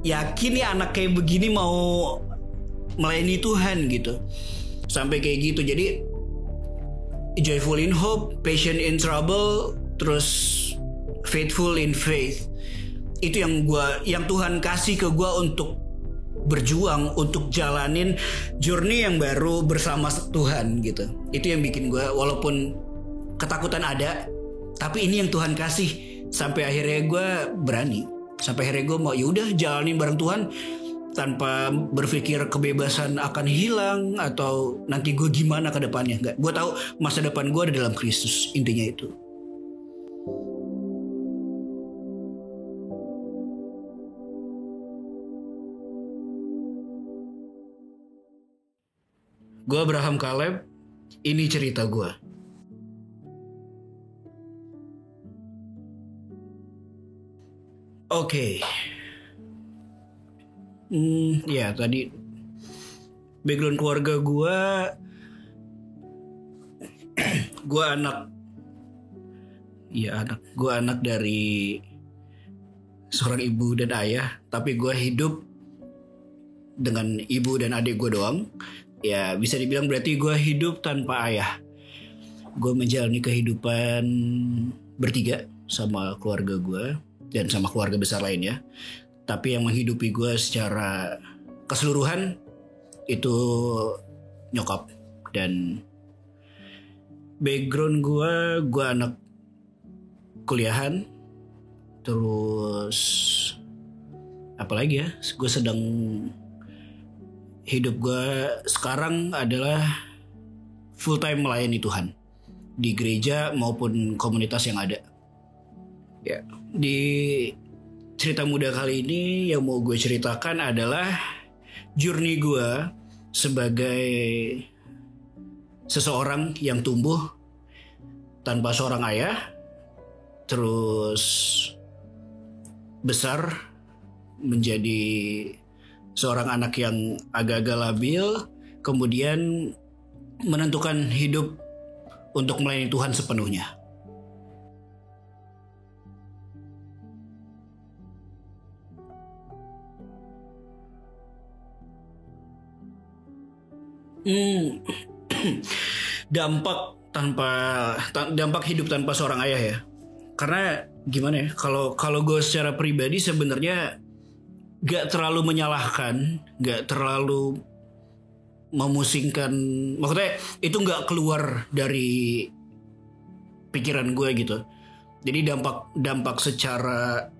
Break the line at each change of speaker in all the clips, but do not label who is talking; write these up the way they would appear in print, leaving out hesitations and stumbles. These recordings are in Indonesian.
yakin nih anak kayak begini mau melayani Tuhan gitu. Sampai kayak gitu. Jadi joyful in hope, patient in trouble, terus faithful in faith. Itu yang Tuhan kasih ke gue untuk berjuang, untuk jalanin journey yang baru bersama Tuhan gitu. Itu yang bikin gue, walaupun ketakutan ada, tapi ini yang Tuhan kasih. Sampai akhirnya gue berani. Sampai akhirnya gue mau yaudah jalanin bareng Tuhan, tanpa berpikir kebebasan akan hilang atau nanti gue gimana ke depannya. Enggak, gue tahu masa depan gue ada dalam Kristus. Intinya itu. Gue Abraham Caleb. Ini cerita gue. Oke. Ya tadi background keluarga gue anak dari seorang ibu dan ayah, tapi gue hidup dengan ibu dan adik gue doang. Ya bisa dibilang berarti gue hidup tanpa ayah. Gue menjalani kehidupan bertiga sama keluarga gue dan sama keluarga besar lainnya. Tapi yang menghidupi gue secara keseluruhan itu nyokap. Dan background gue anak kuliahan. Terus apalagi ya, gue sedang hidup gue sekarang adalah full time melayani Tuhan di gereja maupun komunitas yang ada. Ya, di cerita muda kali ini yang mau gue ceritakan adalah journey gue sebagai seseorang yang tumbuh tanpa seorang ayah, terus besar menjadi seorang anak yang agak-agak labil, kemudian menentukan hidup untuk melayani Tuhan sepenuhnya. dampak hidup tanpa seorang ayah ya. Karena gimana ya? Kalau gue secara pribadi sebenarnya gak terlalu menyalahkan, gak terlalu memusingkan. Maksudnya itu gak keluar dari pikiran gue gitu. Jadi dampak secara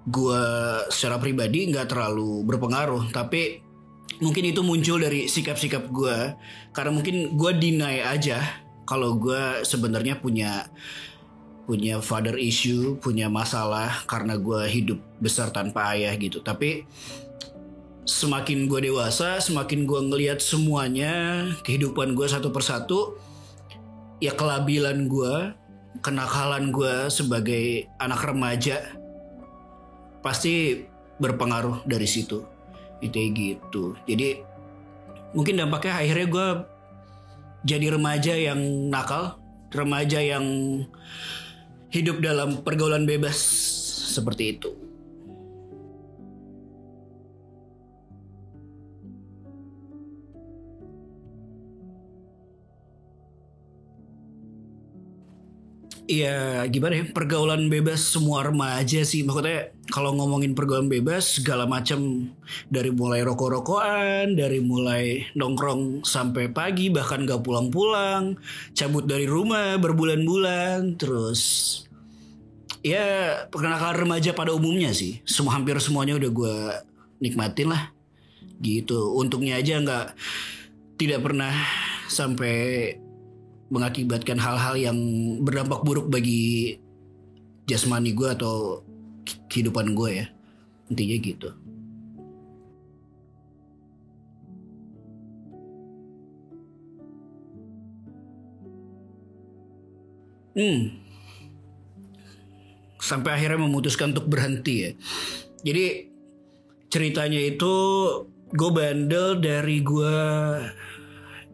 gue secara pribadi gak terlalu berpengaruh. Tapi mungkin itu muncul dari sikap-sikap gue. Karena mungkin gue deny aja kalau gue sebenarnya punya father issue, punya masalah karena gue hidup besar tanpa ayah gitu. Tapi semakin gue dewasa, semakin gue ngelihat semuanya, kehidupan gue satu persatu, ya kelabilan gue, kenakalan gue sebagai anak remaja pasti berpengaruh dari situ. Itu gitu. Jadi mungkin dampaknya akhirnya gue jadi remaja yang nakal, remaja yang hidup dalam pergaulan bebas seperti itu. Iya gimana ya, pergaulan bebas semua remaja sih. Maksudnya kalau ngomongin pergaulan bebas segala macam, dari mulai rokok-rokokan, dari mulai nongkrong sampai pagi, bahkan gak pulang-pulang, cabut dari rumah berbulan-bulan. Terus ya perkenalkan remaja pada umumnya sih, hampir semuanya udah gue nikmatin lah gitu. Untungnya aja tidak pernah sampai mengakibatkan hal-hal yang berdampak buruk bagi jasmani gue atau kehidupan gue ya. Intinya gitu. Sampai akhirnya memutuskan untuk berhenti ya. Jadi ceritanya itu gue bandel dari gue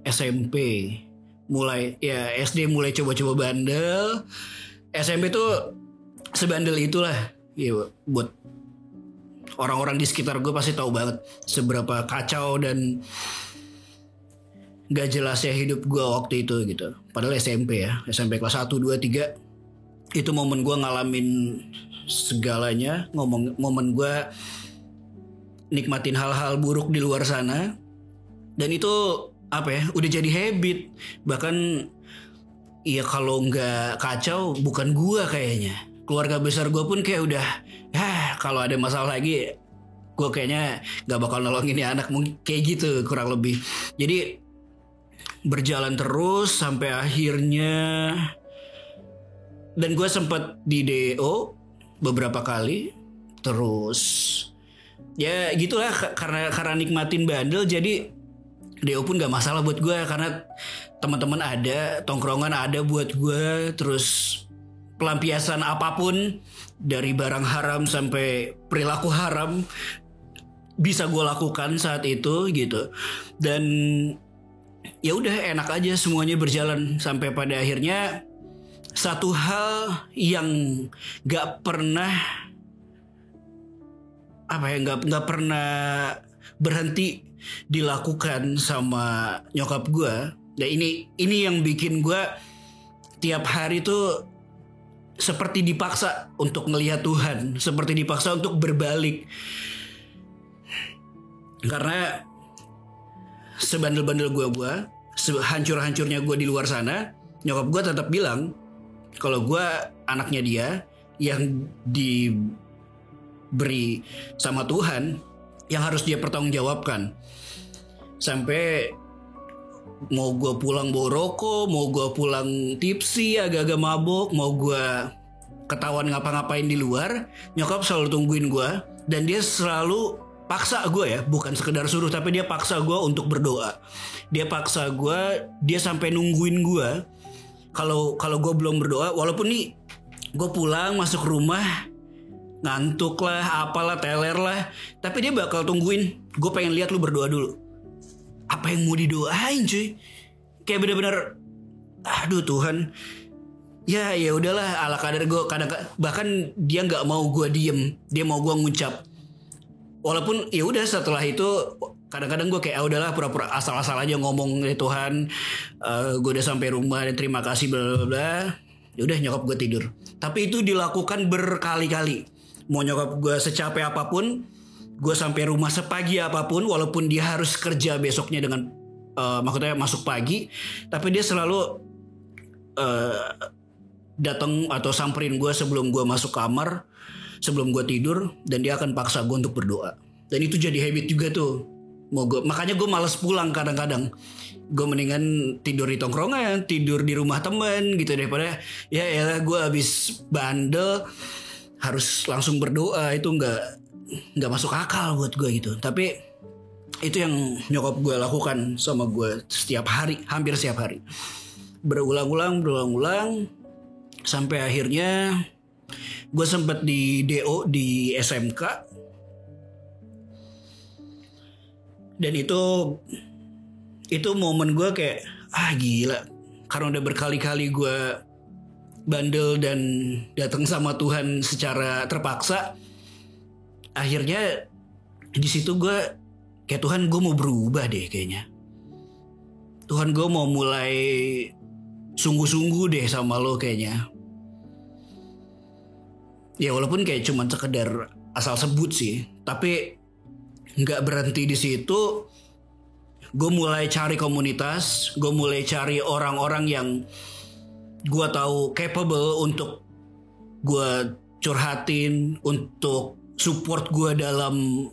SMP. Mulai ya SD mulai coba-coba bandel. SMP tuh sebandel itulah ya, buat orang-orang di sekitar gue pasti tahu banget seberapa kacau dan gak jelasnya hidup gue waktu itu gitu. Padahal SMP ya, SMP kelas 1, 2, 3. Itu momen gue ngalamin segalanya. Momen gue nikmatin hal-hal buruk di luar sana. Dan itu apa ya, udah jadi habit. Bahkan ya kalau gak kacau bukan gue kayaknya. Keluarga besar gue pun kayak udah, kalau ada masalah lagi gue kayaknya gak bakal nolongin ya anak, mungkin kayak gitu kurang lebih. Jadi berjalan terus sampai akhirnya, dan gue sempet di DO beberapa kali. Terus ya gitulah, karena nikmatin bandel jadi DO pun gak masalah buat gue, karena teman-teman ada, tongkrongan ada buat gue. Terus pelampiasan apapun dari barang haram sampai perilaku haram bisa gue lakukan saat itu gitu. Dan ya udah enak aja semuanya berjalan sampai pada akhirnya satu hal yang nggak pernah nggak pernah berhenti dilakukan sama nyokap gue. Dan ini yang bikin gue tiap hari tuh seperti dipaksa untuk ngelihat Tuhan, seperti dipaksa untuk berbalik. Karena sebandel-bandel gue, sehancur-hancurnya gue di luar sana, nyokap gue tetap bilang kalau gue anaknya dia yang diberi sama Tuhan, yang harus dia pertanggungjawabkan. Sampai mau gue pulang bawa rokok, mau gue pulang tipsi, agak-agak mabok, mau gue ketahuan ngapa-ngapain di luar, nyokap selalu tungguin gue. Dan dia selalu paksa gue ya, bukan sekedar suruh, tapi dia paksa gue untuk berdoa. Dia paksa gue, dia sampai nungguin gue kalau gue belum berdoa. Walaupun nih gue pulang masuk rumah ngantuk lah, apalah, teler lah, tapi dia bakal tungguin, gue pengen lihat lu berdoa dulu. Apa yang mau didoain cuy? Kayak bener-bener, aduh Tuhan, ya udahlah, ala kadar gue. Kadang bahkan dia nggak mau gue diem, dia mau gue ngucap. Walaupun ya udah setelah itu kadang-kadang gue kayak udahlah, pura-pura asal-asal aja ngomong ya Tuhan, gue udah sampai rumah dan terima kasih bla bla bla. Ya udah, nyokap gue tidur. Tapi itu dilakukan berkali-kali. Mau nyokap gue secapek apapun, gue sampai rumah sepagi apapun, walaupun dia harus kerja besoknya dengan maksudnya masuk pagi, tapi dia selalu datang atau samperin gue sebelum gue masuk kamar, sebelum gue tidur, dan dia akan paksa gue untuk berdoa. Dan itu jadi habit juga tuh. Makanya gue males pulang kadang-kadang. Gue mendingan tidur di tongkrongan, tidur di rumah temen gitu, daripada ya gue habis bandel harus langsung berdoa. Itu nggak masuk akal buat gue gitu. Tapi itu yang nyokap gue lakukan sama gue setiap hari, hampir setiap hari, berulang-ulang sampai akhirnya gue sempet di DO di SMK. Dan itu momen gue kayak gila, karena udah berkali-kali gue bandel dan datang sama Tuhan secara terpaksa. Akhirnya di situ gue kayak, Tuhan, gue mau berubah deh kayaknya. Tuhan, gue mau mulai sungguh-sungguh deh sama lo kayaknya. Ya walaupun kayak cuman sekedar asal sebut sih, tapi nggak berhenti di situ. Gue mulai cari komunitas, gue mulai cari orang-orang yang gue tahu capable untuk gue curhatin, untuk support gue dalam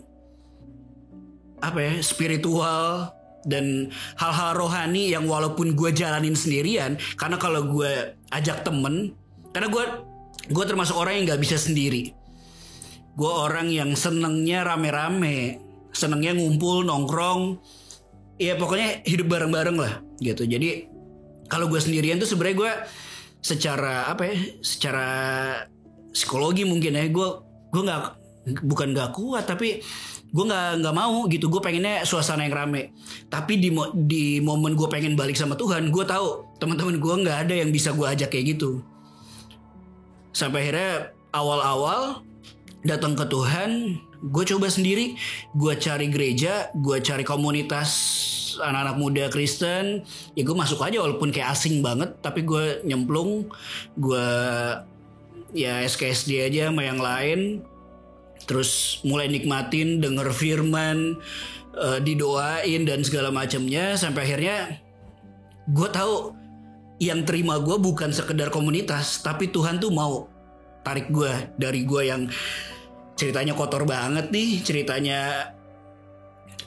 spiritual dan hal-hal rohani yang walaupun gue jalanin sendirian. Karena kalau gue ajak temen, karena gue termasuk orang yang nggak bisa sendiri. Gue orang yang senengnya rame-rame, senengnya ngumpul, nongkrong, ya pokoknya hidup bareng-bareng lah gitu. Jadi kalau gue sendirian tuh sebenarnya gue secara secara psikologi mungkin ya, gue bukan nggak kuat, tapi gue nggak mau gitu. Gue pengennya suasana yang rame. Tapi di momen gue pengen balik sama Tuhan, gue tahu teman-teman gue nggak ada yang bisa gue ajak kayak gitu. Sampai akhirnya awal-awal datang ke Tuhan, gue coba sendiri, gue cari gereja, gue cari komunitas anak-anak muda Kristen, ya gue masuk aja walaupun kayak asing banget, tapi gue nyemplung, gue ya SKSD aja sama yang lain, terus mulai nikmatin, denger firman, didoain dan segala macamnya, sampai akhirnya gue tahu yang terima gue bukan sekedar komunitas, tapi Tuhan tuh mau tarik gue dari gue yang ceritanya kotor banget nih, ceritanya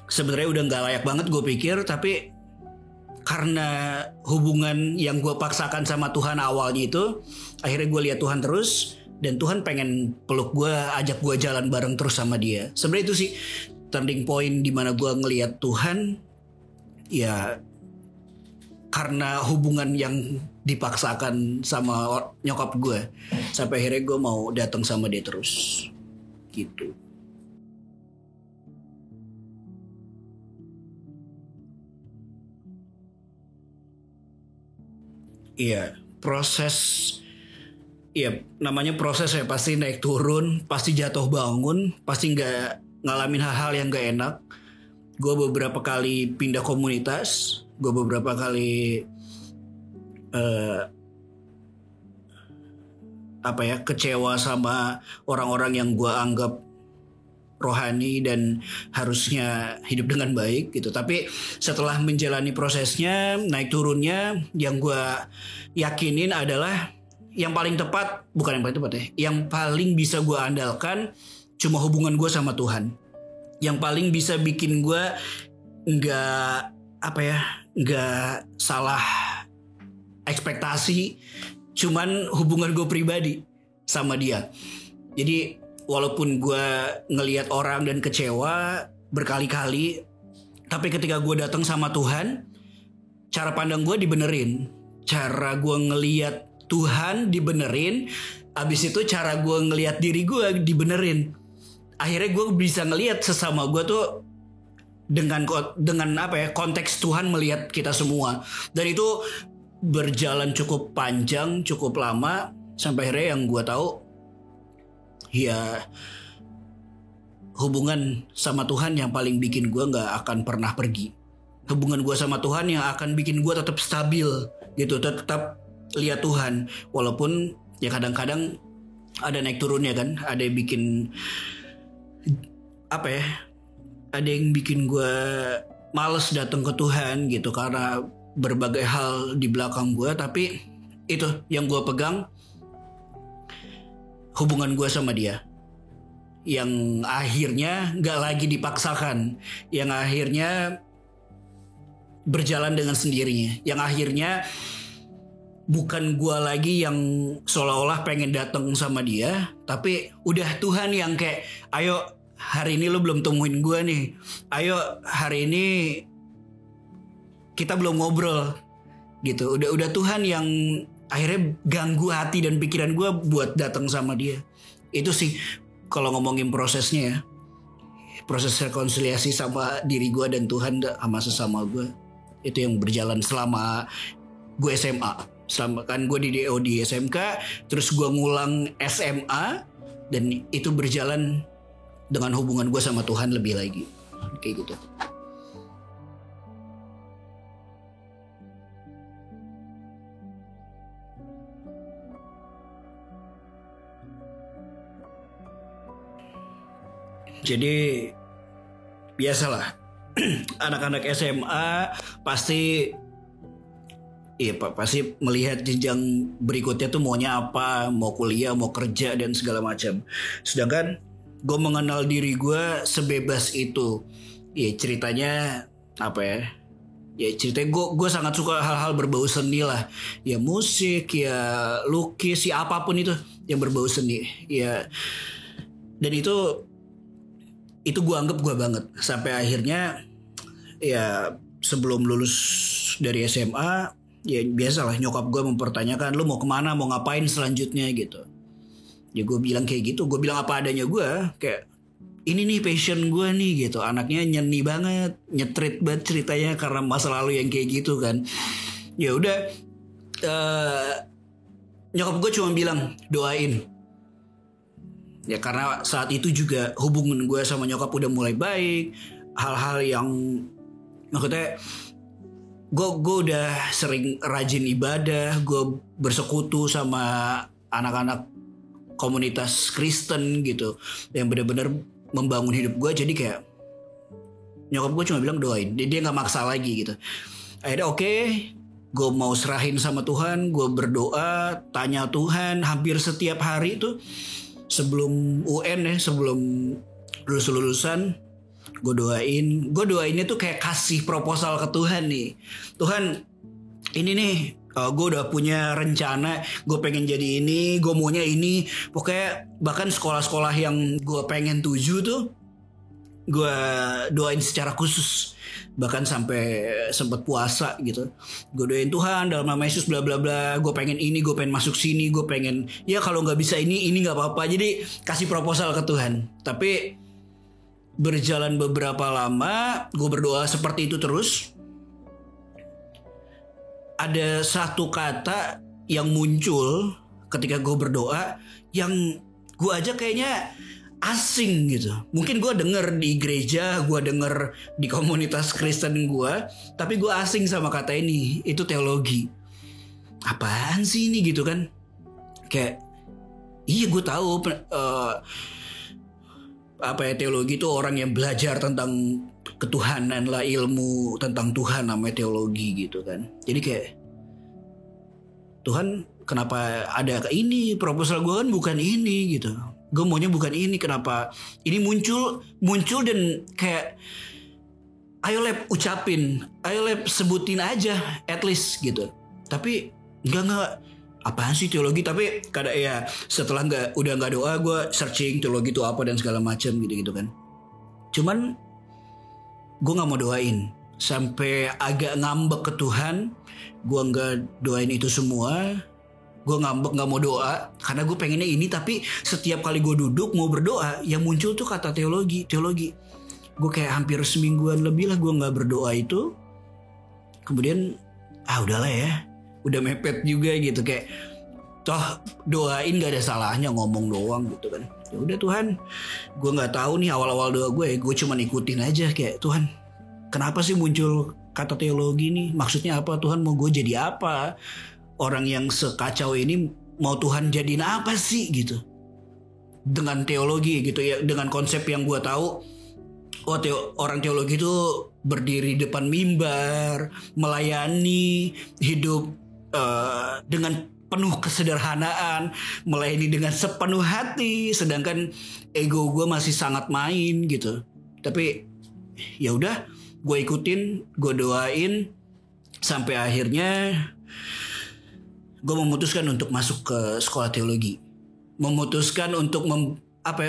sebenarnya udah nggak layak banget gue pikir, tapi karena hubungan yang gue paksakan sama Tuhan awalnya itu, akhirnya gue lihat Tuhan terus, dan Tuhan pengen peluk gue, ajak gue jalan bareng terus sama Dia. Sebenarnya itu sih turning point dimana gue ngelihat Tuhan, ya karena hubungan yang dipaksakan sama nyokap gue, sampai akhirnya gue mau datang sama dia terus gitu. Iya, proses, iya namanya proses ya, pasti naik turun, pasti jatuh bangun, pasti nggak ngalamin hal-hal yang nggak enak. Gue beberapa kali pindah komunitas, gue beberapa kali eh, kecewa sama orang-orang yang gue anggap rohani dan harusnya hidup dengan baik gitu. Tapi setelah menjalani prosesnya, naik turunnya, yang gue yakinin adalah yang paling tepat, bukan yang paling tepat ya, yang paling bisa gue andalkan cuma hubungan gue sama Tuhan. Yang paling bisa bikin gue nggak nggak salah ekspektasi, cuman hubungan gue pribadi sama Dia. Jadi walaupun gue ngelihat orang dan kecewa berkali-kali, tapi ketika gue datang sama Tuhan, cara pandang gue dibenerin, cara gue ngelihat Tuhan dibenerin, abis itu cara gue ngelihat diri gue dibenerin. Akhirnya gue bisa ngelihat sesama gue tuh dengan konteks Tuhan melihat kita semua, dan itu berjalan cukup panjang, cukup lama, sampai akhirnya yang gue tahu ya hubungan sama Tuhan yang paling bikin gue nggak akan pernah pergi. Hubungan gue sama Tuhan yang akan bikin gue tetap stabil gitu, tetap lihat Tuhan, walaupun ya kadang-kadang ada naik turunnya kan, ada yang bikin ada yang bikin gue males datang ke Tuhan gitu karena berbagai hal di belakang gue. Tapi itu yang gue pegang, hubungan gue sama Dia yang akhirnya gak lagi dipaksakan, yang akhirnya berjalan dengan sendirinya, yang akhirnya bukan gue lagi yang seolah-olah pengen datang sama Dia, tapi udah Tuhan yang kayak, ayo hari ini lo belum temuin gue nih, ayo hari ini kita belum ngobrol gitu. Udah Tuhan yang akhirnya ganggu hati dan pikiran gue buat datang sama Dia. Itu sih kalau ngomongin prosesnya ya, proses rekonsiliasi sama diri gue dan Tuhan sama sesama gue, itu yang berjalan selama gue SMA. Selama kan gue di DO di SMK, terus gue ngulang SMA, dan itu berjalan dengan hubungan gue sama Tuhan lebih lagi kayak gitu. Jadi biasalah anak-anak SMA pasti pasti melihat jenjang berikutnya tuh maunya apa, mau kuliah, mau kerja dan segala macam. Sedangkan gue mengenal diri gue sebebas itu. Ya ceritanya ya ceritanya gue sangat suka hal-hal berbau seni lah. Ya musik, ya lukis, ya apapun itu yang berbau seni. Ya, dan itu gue anggap gue banget. Sampai akhirnya ya sebelum lulus dari SMA, ya biasalah nyokap gue mempertanyakan, lu mau kemana, mau ngapain selanjutnya gitu. Ya gue bilang kayak gitu, gue bilang apa adanya gue, kayak ini nih passion gue nih gitu. Anaknya nyeni banget, nyetrit banget ceritanya karena masa lalu yang kayak gitu kan. Ya udah, nyokap gue cuma bilang doain. Ya karena saat itu juga hubungan gue sama nyokap udah mulai baik. Hal-hal yang maksudnya gue udah sering rajin ibadah, gue bersekutu sama anak-anak komunitas Kristen gitu yang benar-benar membangun hidup gue. Jadi kayak nyokap gue cuma bilang doain, dia nggak maksa lagi gitu. Akhirnya oke, gue mau serahin sama Tuhan, gue berdoa, tanya Tuhan hampir setiap hari tuh sebelum UN ya, sebelum lulusan. Gue doainnya tuh kayak kasih proposal ke Tuhan nih. Tuhan, ini nih gue udah punya rencana, gue pengen jadi ini, gue maunya ini. Pokoknya bahkan sekolah-sekolah yang gue pengen tuju tuh gue doain secara khusus. Bahkan sampai sempet puasa gitu. Gue doain Tuhan dalam nama Yesus bla bla bla. Gue pengen ini, gue pengen masuk sini, gue pengen ya kalau nggak bisa ini nggak apa-apa. Jadi kasih proposal ke Tuhan. Tapi berjalan beberapa lama, gue berdoa seperti itu terus. Ada satu kata yang muncul ketika gue berdoa yang gue aja kayaknya asing gitu. Mungkin gue denger di gereja, gue denger di komunitas Kristen gue, tapi gue asing sama kata ini. Itu teologi. Apaan sih ini gitu kan? Kayak iya gue tahu teologi itu orang yang belajar tentang ketuhanan lah, ilmu tentang Tuhan namanya teologi gitu kan. Jadi kayak Tuhan kenapa ada ini, proposal gue kan bukan ini gitu. Gue maunya bukan ini, kenapa ini muncul dan kayak ayo lab ucapin, ayo lab sebutin aja at least gitu. Tapi enggak apaan sih teologi. Tapi kadang ya setelah udah nggak doa, gue searching teologi itu apa dan segala macam gitu kan. Cuman gue nggak mau doain sampai agak ngambek ke Tuhan. Gue nggak doain itu semua. Gue ngambek nggak mau doa karena gue pengennya ini. Tapi setiap kali gue duduk mau berdoa yang muncul tuh kata teologi. Gue kayak hampir semingguan lebih lah gue nggak berdoa itu. Kemudian udahlah ya, udah mepet juga gitu, kayak toh doain gak ada salahnya, ngomong doang gitu kan. Ya udah Tuhan, gue nggak tahu nih awal-awal doa gue cuma ikutin aja kayak Tuhan, kenapa sih muncul kata teologi nih? Maksudnya apa Tuhan, mau gue jadi apa? Orang yang sekacau ini mau Tuhan jadiin apa sih gitu? Dengan teologi gitu ya, dengan konsep yang gue tahu. Orang teologi itu berdiri depan mimbar, melayani, hidup dengan penuh kesederhanaan, melayani dengan sepenuh hati, sedangkan ego gue masih sangat main gitu. Tapi ya udah, gue ikutin, gue doain, sampai akhirnya gue memutuskan untuk masuk ke sekolah teologi, memutuskan untuk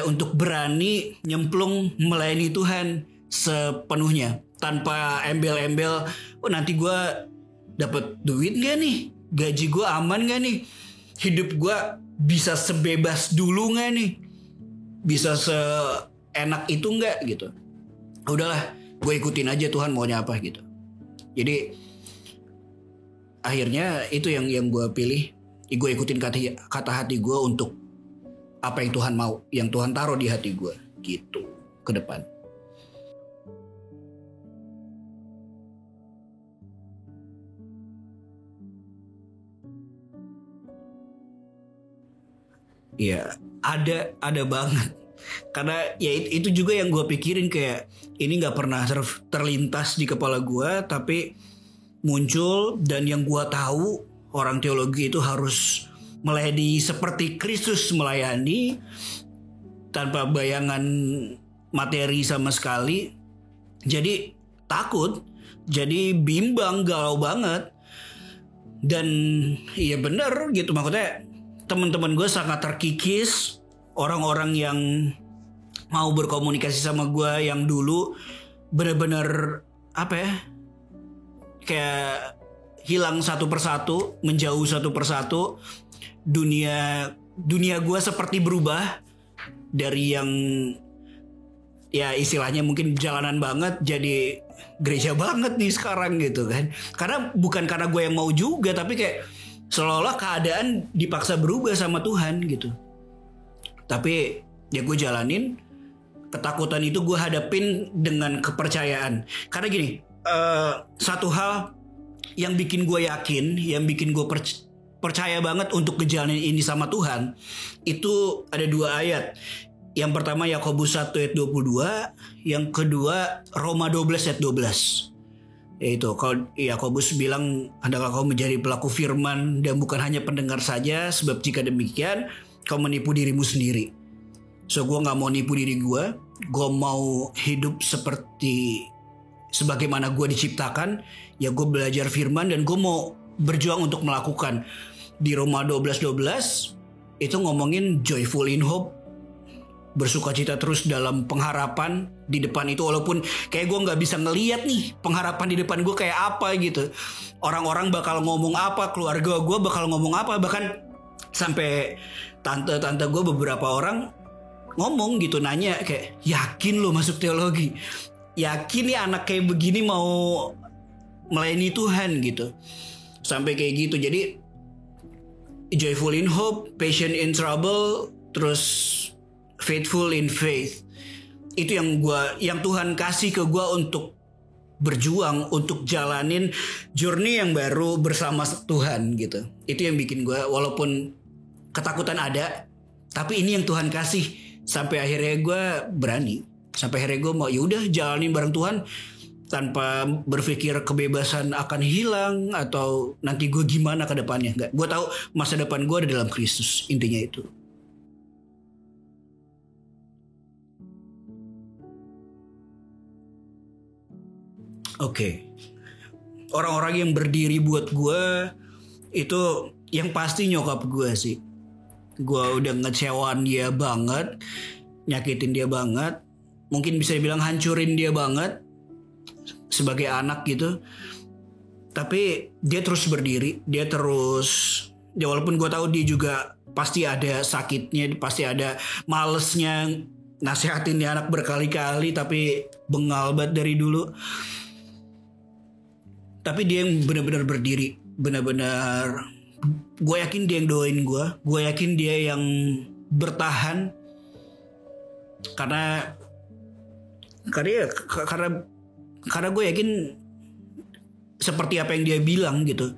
untuk berani nyemplung melayani Tuhan sepenuhnya tanpa embel-embel. Nanti gue dapat duit gak nih? Gaji gue aman gak nih? Hidup gue bisa sebebas dulu gak nih? Bisa seenak itu gak gitu? Udahlah, gue ikutin aja Tuhan maunya apa gitu. Jadi akhirnya itu yang gue pilih. Gue ikutin kata hati gue untuk apa yang Tuhan mau, yang Tuhan taruh di hati gue gitu ke depan. Ya ada banget. Karena ya itu juga yang gue pikirin, kayak ini nggak pernah terlintas di kepala gue, tapi muncul. Dan yang gue tahu orang teologi itu harus melayani seperti Kristus melayani, tanpa bayangan materi sama sekali. Jadi takut, jadi bimbang, galau banget. Dan iya bener gitu, maksudnya teman-teman gue sangat terkikis. Orang-orang yang mau berkomunikasi sama gue yang dulu bener-bener kayak hilang satu persatu, menjauh satu persatu. Dunia gue seperti berubah dari yang ya istilahnya mungkin jalanan banget jadi gereja banget nih sekarang gitu kan. Karena bukan karena gue yang mau juga, tapi kayak seolah-olah keadaan dipaksa berubah sama Tuhan gitu. Tapi ya gue jalanin. Ketakutan itu gue hadapin dengan kepercayaan. Karena gini, satu hal yang bikin gue yakin, yang bikin gue percaya banget untuk ngejalanin ini sama Tuhan, itu ada 2 ayat. Yang pertama Yakobus 1 ayat 22, yang kedua Roma 12 ayat 12. Yaitu kalau Yakobus bilang, hendaklah kau menjadi pelaku firman dan bukan hanya pendengar saja, sebab jika demikian kau menipu dirimu sendiri. So gue gak mau nipu diri gue mau hidup sebagaimana gue diciptakan. Ya gue belajar firman dan gue mau berjuang untuk melakukan. Di Roma 12:12 itu ngomongin joyful in hope, bersukacita terus dalam pengharapan. Di depan itu walaupun kayak gue gak bisa ngeliat nih pengharapan di depan gue kayak apa gitu, orang-orang bakal ngomong apa, keluarga gue bakal ngomong apa, bahkan sampai tante-tante gue beberapa orang ngomong gitu, nanya kayak, yakin lo masuk teologi, yakin nih anak kayak begini mau melayani Tuhan gitu, sampai kayak gitu. Jadi joyful in hope, patient in trouble, terus faithful in faith, itu yang Tuhan kasih ke gue untuk berjuang, untuk jalanin journey yang baru bersama Tuhan gitu. Itu yang bikin gue, walaupun ketakutan ada, tapi ini yang Tuhan kasih. Sampai akhirnya gue berani, sampai akhirnya gue mau yaudah jalanin bareng Tuhan tanpa berpikir kebebasan akan hilang atau nanti gue gimana ke depannya. Enggak, gue tahu masa depan gue ada dalam Kristus, intinya itu. Oke. Orang-orang yang berdiri buat gue itu yang pasti nyokap gue sih. Gue udah ngecewain dia banget, nyakitin dia banget, mungkin bisa dibilang hancurin dia banget sebagai anak gitu. Tapi dia terus berdiri, dia terus, ya walaupun gue tahu dia juga pasti ada sakitnya, pasti ada malesnya, nasihatin dia anak berkali-kali tapi bengal banget dari dulu. Tapi dia yang benar-benar berdiri, benar-benar. Gue yakin dia yang doain gue yakin dia yang bertahan karena gue yakin seperti apa yang dia bilang gitu.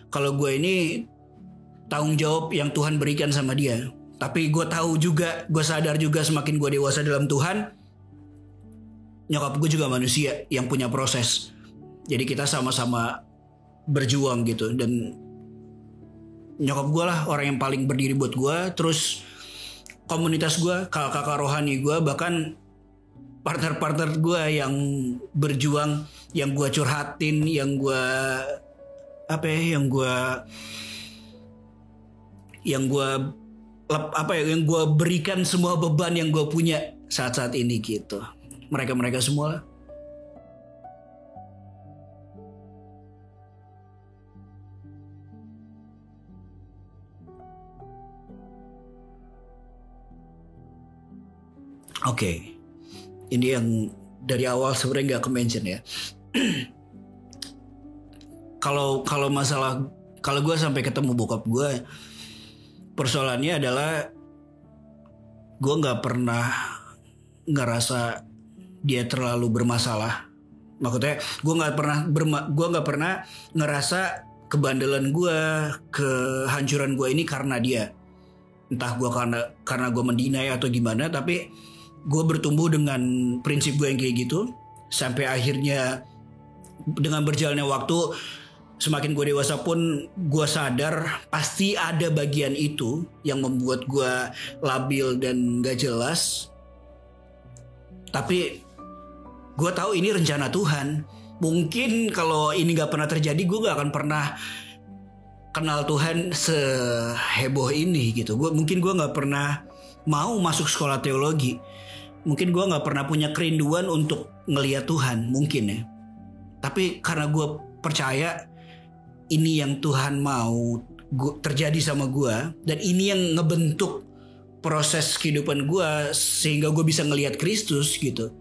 Kalau gue ini tanggung jawab yang Tuhan berikan sama dia. Tapi gue tahu juga, gue sadar juga semakin gue dewasa dalam Tuhan, nyokap gue juga manusia yang punya proses. Jadi kita sama-sama berjuang gitu. Dan nyokap gue lah orang yang paling berdiri buat gue. Terus komunitas gue, kakak-kakak rohani gue, bahkan partner-partner gue yang berjuang, yang gue curhatin, yang gue berikan semua beban yang gue punya saat-saat ini gitu. Mereka semua lah. Oke. Ini yang dari awal sebenarnya nggak ke-mention ya. Kalau masalah, kalau gue sampai ketemu bokap gue, persoalannya adalah gue nggak pernah ngerasa dia terlalu bermasalah. Maksudnya gue nggak pernah ngerasa kebandelan gue, kehancuran gue ini karena dia. Entah gue karena gue mendinai atau gimana, tapi gue bertumbuh dengan prinsip gue yang kayak gitu. Sampai akhirnya dengan berjalannya waktu, semakin gue dewasa pun gue sadar pasti ada bagian itu yang membuat gue labil dan gak jelas. Tapi gue tahu ini rencana Tuhan. Mungkin kalau ini gak pernah terjadi, gue gak akan pernah kenal Tuhan seheboh ini gitu. Mungkin gue gak pernah mau masuk sekolah teologi. Mungkin gue gak pernah punya kerinduan untuk ngelihat Tuhan, mungkin ya. Tapi karena gue percaya ini yang Tuhan mau terjadi sama gue, dan ini yang ngebentuk proses kehidupan gue sehingga gue bisa ngelihat Kristus gitu.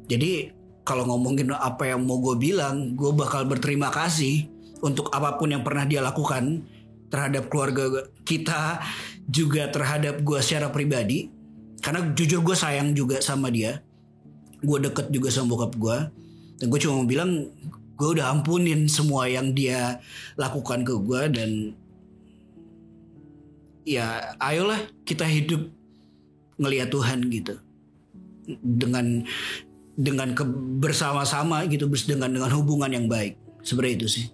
Jadi kalau ngomongin apa yang mau gue bilang, gue bakal berterima kasih untuk apapun yang pernah dia lakukan terhadap keluarga kita, juga terhadap gue secara pribadi. Karena jujur gue sayang juga sama dia, gue deket juga sama bokap gue, dan gue cuma mau bilang gue udah ampunin semua yang dia lakukan ke gue. Dan ya ayolah kita hidup ngelihat Tuhan gitu, dengan bersama-sama gitu, dengan hubungan yang baik. Sebenarnya itu sih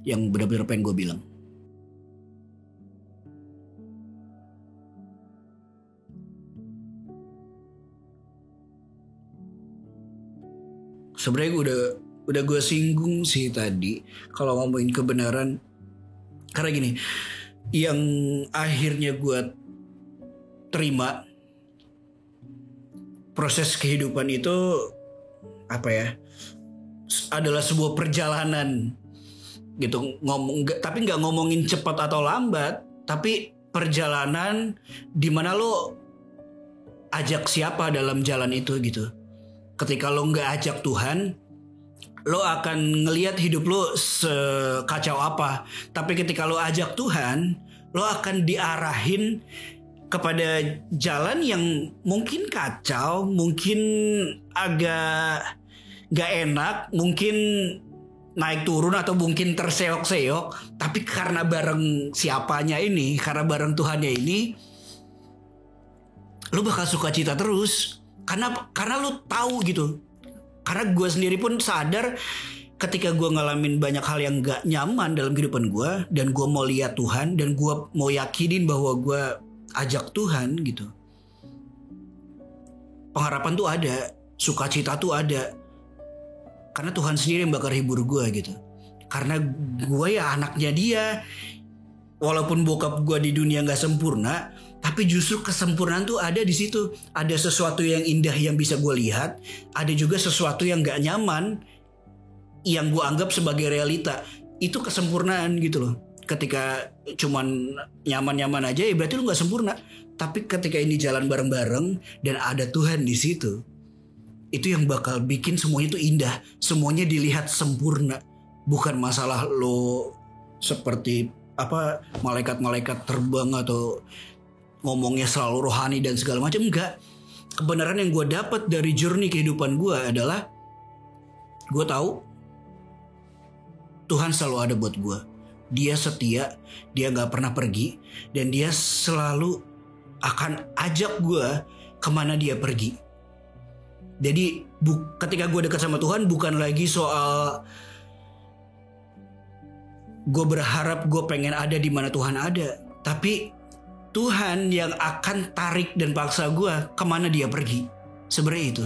yang benar-benar pengen gue bilang. Sebenarnya udah gue singgung sih tadi kalau ngomongin kebenaran. Karena gini, yang akhirnya gue terima proses kehidupan itu apa ya, adalah sebuah perjalanan gitu. Tapi nggak ngomongin cepat atau lambat, tapi perjalanan dimana lo ajak siapa dalam jalan itu gitu. Ketika lo nggak ajak Tuhan, lo akan ngelihat hidup lo sekacau apa. Tapi ketika lo ajak Tuhan, lo akan diarahin kepada jalan yang mungkin kacau, mungkin agak nggak enak, mungkin naik turun atau mungkin terseok-seok. Tapi karena bareng siapanya ini, karena bareng Tuhannya ini, lo bakal sukacita terus. Karena lo tahu gitu. Karena gue sendiri pun sadar ketika gue ngalamin banyak hal yang gak nyaman dalam kehidupan gue, dan gue mau lihat Tuhan, dan gue mau yakinin bahwa gue ajak Tuhan gitu, pengharapan tuh ada, sukacita tuh ada. Karena Tuhan sendiri yang bakal hibur gue gitu. Karena gue ya anaknya dia. Walaupun bokap gue di dunia gak sempurna, tapi justru kesempurnaan tuh ada di situ. Ada sesuatu yang indah yang bisa gue lihat, ada juga sesuatu yang gak nyaman yang gue anggap sebagai realita. Itu kesempurnaan gitu loh. Ketika cuman nyaman-nyaman aja, ya berarti lu gak sempurna. Tapi ketika ini jalan bareng-bareng dan ada Tuhan di situ, itu yang bakal bikin semuanya tuh indah. Semuanya dilihat sempurna. Bukan masalah lo seperti malaikat-malaikat terbang atau ngomongnya selalu rohani dan segala macam. Enggak. Kebenaran yang gue dapat dari journey kehidupan gue adalah gue tahu Tuhan selalu ada buat gue. Dia setia, dia gak pernah pergi, dan dia selalu akan ajak gue kemana dia pergi. Jadi ketika gue dekat sama Tuhan, bukan lagi soal gue berharap gue pengen ada di mana Tuhan ada, tapi Tuhan yang akan tarik dan paksa gue kemana dia pergi. Sebenarnya itu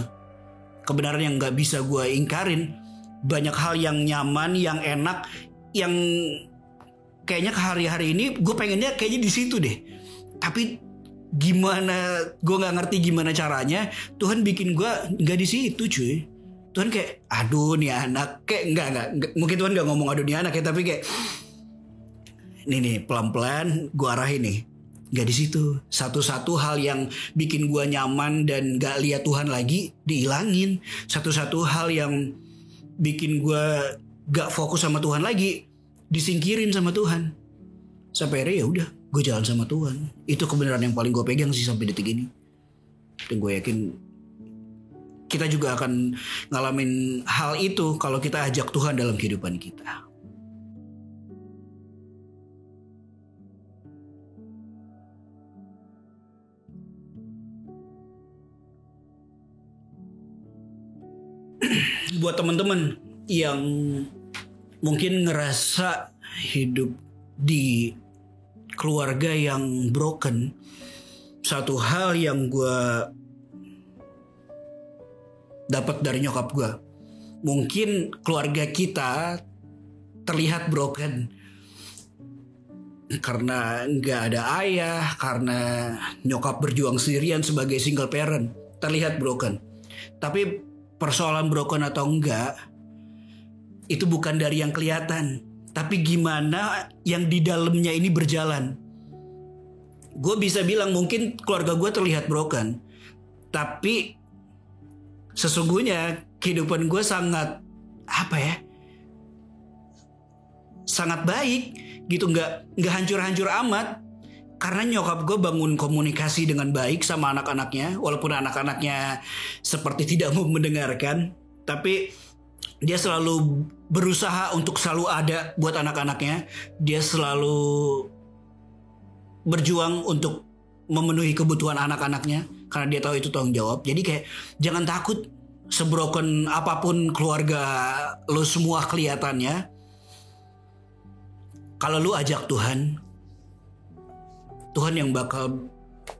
kebenaran yang gak bisa gue ingkarin. Banyak hal yang nyaman, yang enak, yang kayaknya hari-hari ini gue pengennya kayaknya di situ deh. Tapi gimana, gue nggak ngerti gimana caranya. Tuhan bikin gue nggak di situ, cuy. Tuhan kayak, aduh nih anak, kayak enggak. Mungkin Tuhan nggak ngomong aduh nih anak ya, tapi kayak nih pelan-pelan gue arahin nih. Nggak di situ. Satu-satu hal yang bikin gue nyaman dan nggak lihat Tuhan lagi dihilangin. Satu-satu hal yang bikin gue gak fokus sama Tuhan lagi disingkirin sama Tuhan. Sampai akhirnya ya udah, gue jalan sama Tuhan. Itu kebenaran yang paling gue pegang sih sampai detik ini. Dan gue yakin kita juga akan ngalamin hal itu kalau kita ajak Tuhan dalam kehidupan kita. Buat teman-teman yang mungkin ngerasa hidup di keluarga yang broken, satu hal yang gue dapat dari nyokap gue, mungkin keluarga kita terlihat broken karena nggak ada ayah, karena nyokap berjuang sendirian sebagai single parent, terlihat broken. Tapi persoalan broken atau enggak, itu bukan dari yang kelihatan, tapi gimana yang di dalamnya ini berjalan. Gue bisa bilang mungkin keluarga gue terlihat broken, tapi sesungguhnya kehidupan gue sangat sangat baik gitu, nggak hancur-hancur amat. karena nyokap gue bangun komunikasi dengan baik sama anak-anaknya, walaupun anak-anaknya seperti tidak mau mendengarkan, tapi dia selalu berusaha untuk selalu ada buat anak-anaknya. Dia selalu berjuang untuk memenuhi kebutuhan anak-anaknya karena dia tahu itu tanggung jawab. Jadi kayak jangan takut, sebroken apapun keluarga lo semua kelihatannya, kalau lu ajak Tuhan, Tuhan yang bakal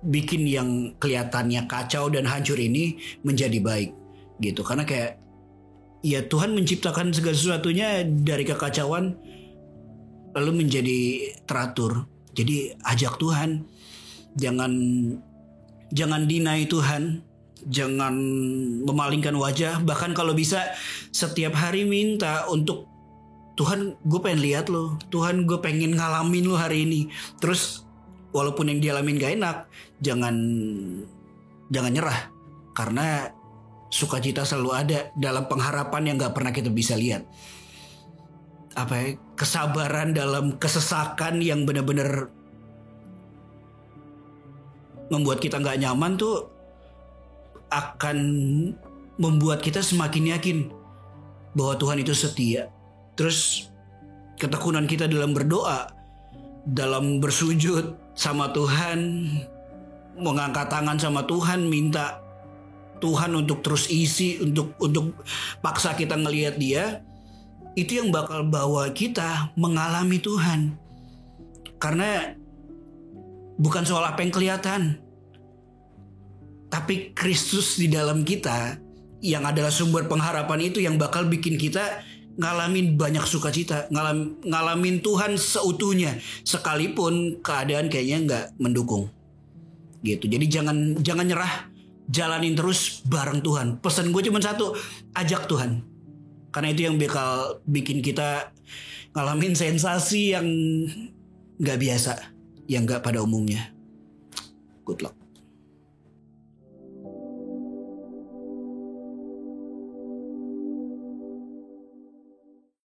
bikin yang kelihatannya kacau dan hancur ini menjadi baik gitu. Karena kayak ya Tuhan menciptakan segala sesuatunya dari kekacauan lalu menjadi teratur. Jadi ajak Tuhan, jangan deny Tuhan, jangan memalingkan wajah. Bahkan kalau bisa setiap hari minta untuk Tuhan, gue pengen lihat lo, Tuhan gue pengen ngalamin lo hari ini. Terus walaupun yang dialamin gak enak, jangan nyerah, karena sukacita selalu ada dalam pengharapan yang gak pernah kita bisa lihat. Kesabaran dalam kesesakan yang benar-benar membuat kita gak nyaman tuh akan membuat kita semakin yakin bahwa Tuhan itu setia. Terus ketekunan kita dalam berdoa, dalam bersujud sama Tuhan, mengangkat tangan sama Tuhan, minta Tuhan untuk terus isi, untuk paksa kita ngelihat Dia, itu yang bakal bawa kita mengalami Tuhan. Karena bukan soal apa yang kelihatan, tapi Kristus di dalam kita yang adalah sumber pengharapan itu yang bakal bikin kita ngalamin banyak sukacita, ngalamin Tuhan seutuhnya, sekalipun keadaan kayaknya nggak mendukung gitu. Jadi jangan nyerah, jalanin terus bareng Tuhan. Pesan gue cuma satu, ajak Tuhan, karena itu yang bakal bikin kita ngalamin sensasi yang nggak biasa, yang nggak pada umumnya. Good luck.